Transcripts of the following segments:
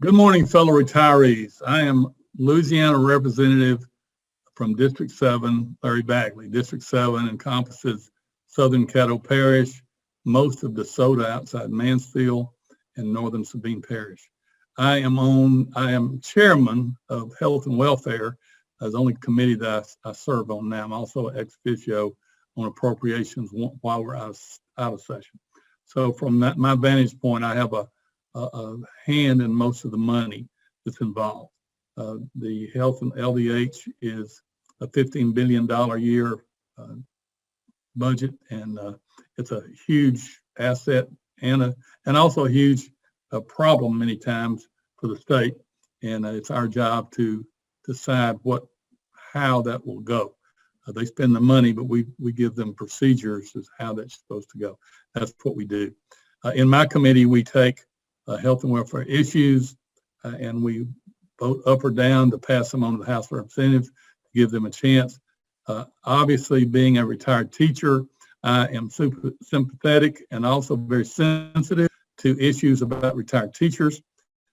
Good morning, fellow retirees. I am Louisiana representative from District 7, Larry Bagley. District 7 encompasses Southern Caddo Parish, most of DeSoto outside Mansfield, and Northern Sabine Parish. I am chairman of Health and Welfare, as the only committee that I serve on now. I'm also ex officio on appropriations while we're out of session. So from my vantage point, I have a hand in most of the money that's involved. The health and LDH is a $15 billion a year budget, and it's a huge asset and also a huge problem many times for the state. And it's our job to decide how that will go. They spend the money, but we give them procedures as how that's supposed to go. That's what we do. In my committee, we take health and welfare issues, and we vote up or down to pass them on to the House of Representatives to give them a chance. Obviously, being a retired teacher, I am super sympathetic and also very sensitive to issues about retired teachers.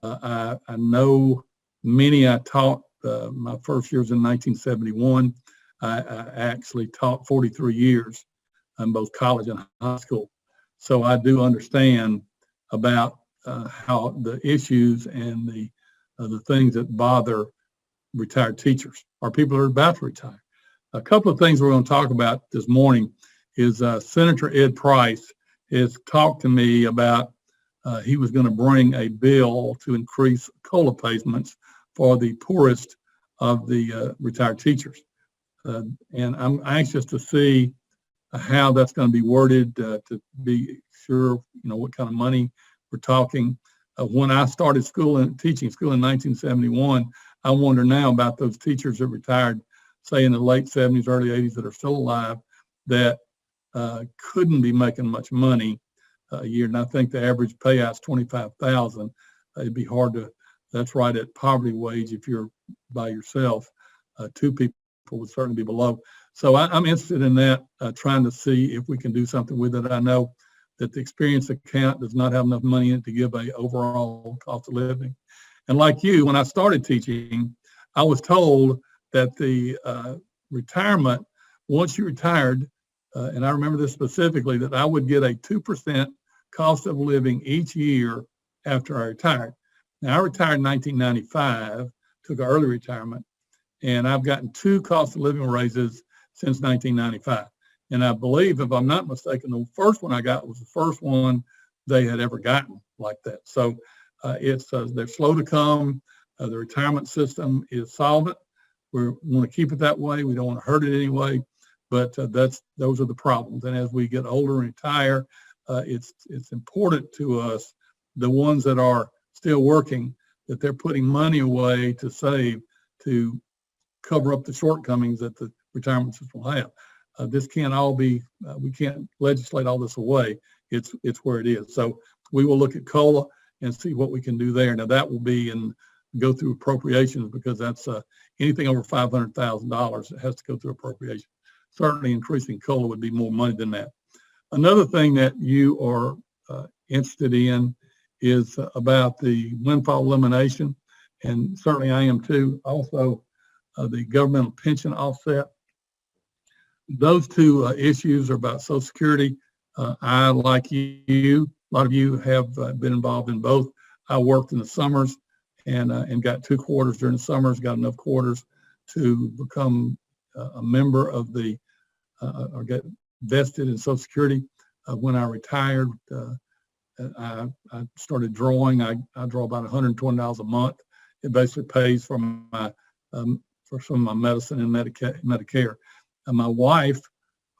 I know many. I taught my first years in 1971. I actually taught 43 years in both college and high school. So I do understand about how the issues and the things that bother retired teachers or people who are about to retire. A couple of things we're going to talk about this morning is Senator Ed Price has talked to me about he was going to bring a bill to increase COLA payments for the poorest of the retired teachers. And I'm anxious to see how that's going to be worded to be sure, what kind of money we're talking. When I started teaching school in 1971, I wonder now about those teachers that retired, say in the late 70s, early 80s that are still alive, that couldn't be making much money a year. And I think the average payout is $25,000. It'd be hard that's right at poverty wage if you're by yourself. Two people would certainly be below. So I'm interested in that, trying to see if we can do something with it. I know that the experience account does not have enough money in it to give a overall cost of living. And like you, when I started teaching, I was told that the retirement, once you retired, and I remember this specifically, that I would get a 2% cost of living each year after I retired. Now, I retired in 1995, took an early retirement, and I've gotten 2 cost of living raises since 1995. And I believe, if I'm not mistaken, the first one I got was the first one they had ever gotten like that. So they're slow to come. The retirement system is solvent. We want to keep it that way. We don't want to hurt it anyway. But those are the problems. And as we get older and retire, it's important to us, the ones that are still working, that they're putting money away to save to cover up the shortcomings that the retirement system will have. This can't all be, we can't legislate all this away. It's where it is. So we will look at COLA and see what we can do there. Now that will be go through appropriations, because that's anything over $500,000, it has to go through appropriation. Certainly increasing COLA would be more money than that. Another thing that you are interested in is about the windfall elimination, and certainly I am too. Also, the governmental pension offset. Those two issues are about Social Security. I, like you, a lot of you have been involved in both. I worked in the summers and got 2 quarters during the summers, got enough quarters to become a member of or get vested in Social Security. When I retired, I started drawing. I draw about $120 a month. It basically pays for for some of my medicine and Medicare. And my wife,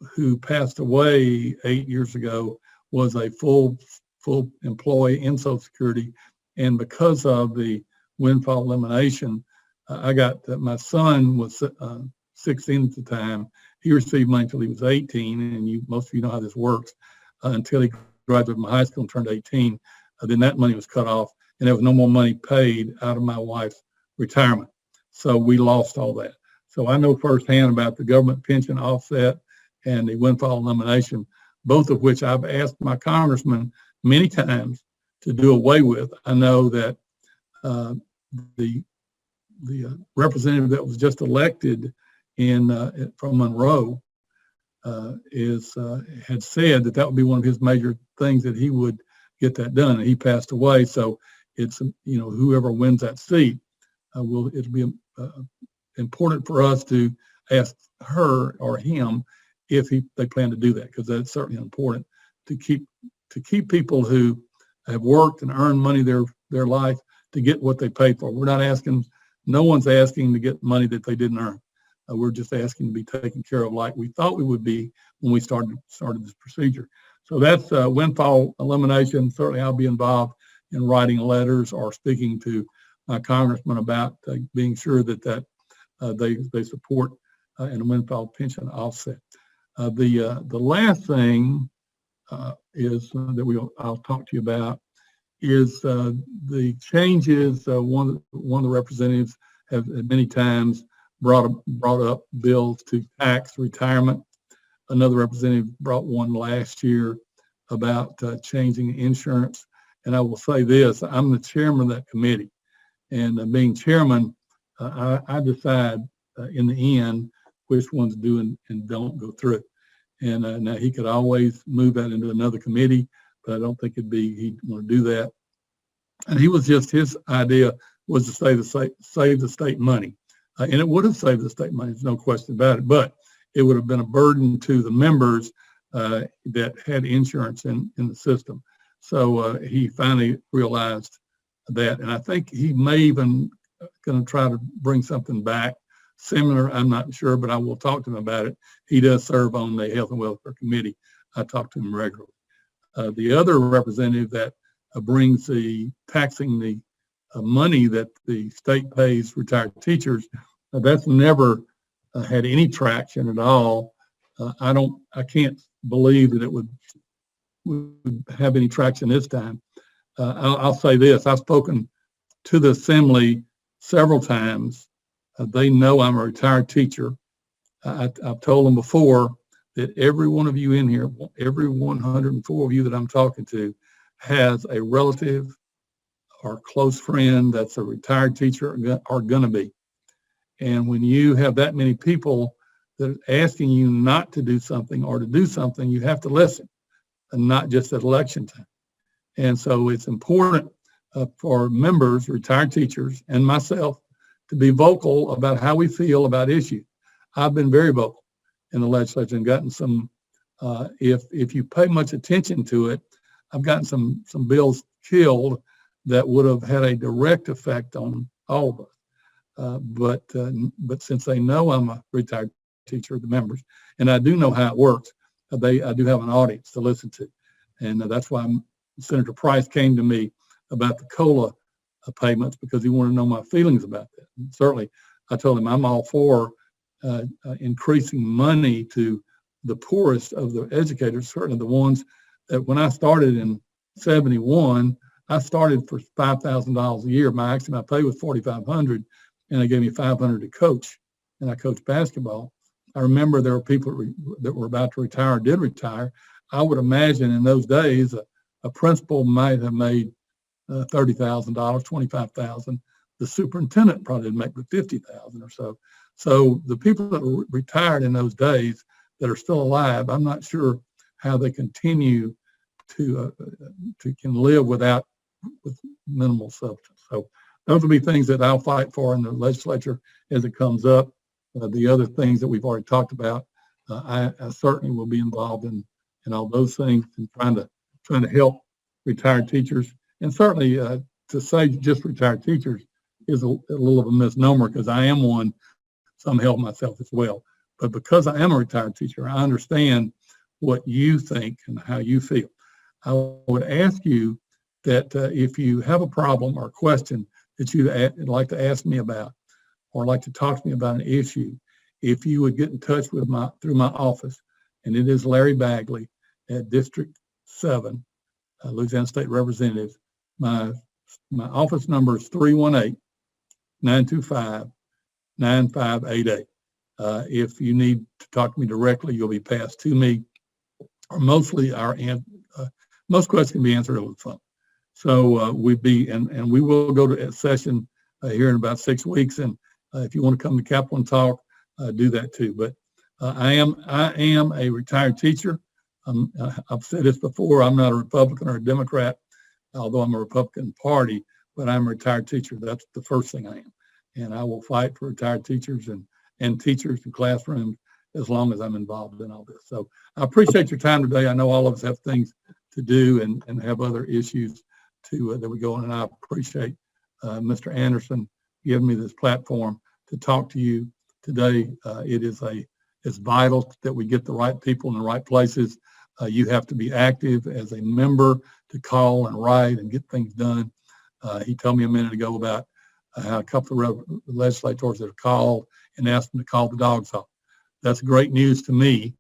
who passed away 8 years ago, was a full employee in Social Security. And because of the windfall elimination, my son was 16 at the time. He received money until he was 18, and most of you know how this works. Until he graduated from high school and turned 18, then that money was cut off, and there was no more money paid out of my wife's retirement. So we lost all that. So I know firsthand about the government pension offset and the windfall elimination, both of which I've asked my congressman many times to do away with. I know that the representative that was just elected from Monroe had said that would be one of his major things, that he would get that done. And he passed away, so it's whoever wins that seat it'll be important for us to ask her or him if they plan to do that, because that's certainly important to keep people who have worked and earned money their life to get what they paid for. We're not asking, no one's asking to get money that they didn't earn. We're just asking to be taken care of like we thought we would be when we started this procedure. So that's windfall elimination. Certainly I'll be involved in writing letters or speaking to my congressman about being sure that they support and a windfall pension offset. The last thing is that I'll talk to you about is the changes. One of the representatives have many times brought up bills to tax retirement. Another representative brought one last year about changing insurance. And I will say this: I'm the chairman of that committee, and being chairman, I decide in the end which ones do and don't go through. And now he could always move that into another committee, but I don't think he'd want to do that. And his idea was to save the state money. And it would have saved the state money, there's no question about it, but it would have been a burden to the members that had insurance in the system. So he finally realized that, and I think he may even going to try to bring something back similar. I'm not sure, but I will talk to him about it. He does serve on the Health and Welfare Committee. I talk to him regularly. The other representative that brings the taxing the money that the state pays retired teachers, that's never had any traction at all. I can't believe that it would have any traction this time. I'll say this: I've spoken to the Assembly several times. They know I'm a retired teacher. I've told them before that every one of you in here, every 104 of you that I'm talking to, has a relative or close friend that's a retired teacher or going to be. And when you have that many people that are asking you not to do something or to do something, you have to listen, and not just at election time. And so it's important for members, retired teachers, and myself to be vocal about how we feel about issues. I've been very vocal in the legislature and gotten some, if you pay much attention to it, I've gotten some bills killed that would have had a direct effect on all of us. But since they know I'm a retired teacher, the members, and I do know how it works, I do have an audience to listen to. And that's why Senator Price came to me about the COLA payments, because he wanted to know my feelings about that. And certainly, I told him I'm all for increasing money to the poorest of the educators, certainly the ones that when I started in 71, I started for $5,000 a year. My pay was $4,500, and they gave me $500 to coach, and I coached basketball. I remember there were people that were about to retire, did retire. I would imagine in those days, a principal might have made $30,000, $25,000. The superintendent probably didn't make but $50,000 or so. So the people that were retired in those days that are still alive, I'm not sure how they continue to can live with minimal substance. So those will be things that I'll fight for in the legislature as it comes up. The other things that we've already talked about, I certainly will be involved in all those things and trying to help retired teachers. And certainly to say just retired teachers is a little of a misnomer, because I am one. Some help myself as well. But because I am a retired teacher, I understand what you think and how you feel. I would ask you that if you have a problem or a question that you'd like to ask me about, or like to talk to me about an issue, if you would get in touch with through my office, and it is Larry Bagley at District 7, Louisiana State Representative. My office number is 318-925-9588. If you need to talk to me directly, you'll be passed to me, or most questions can be answered over the phone. So and we will go to a session here in about 6 weeks. And if you want to come to Capitol and talk, do that too. But I am a retired teacher. I've said this before. I'm not a Republican or a Democrat, although I'm a Republican Party, but I'm a retired teacher. That's the first thing I am. And I will fight for retired teachers and teachers and classrooms as long as I'm involved in all this. So I appreciate your time today. I know all of us have things to do and have other issues that we go on. And I appreciate Mr. Anderson giving me this platform to talk to you today. It's vital that we get the right people in the right places. You have to be active as a member to call and write and get things done. He told me a minute ago about how a couple of legislators that have called and asked them to call the dogs off. That's great news to me.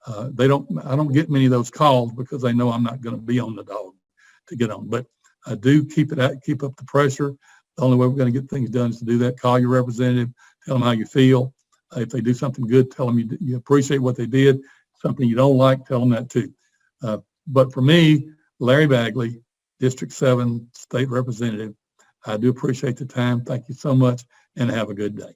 I don't get many of those calls because they know I'm not going to be on the dog to get on. But I do keep up the pressure. The only way we're going to get things done is to do that. Call your representative, tell them how you feel. If they do something good, tell them you appreciate what they did. Something you don't like, tell them that too. But for me, Larry Bagley, District 7 State Representative, I do appreciate the time. Thank you so much, and have a good day.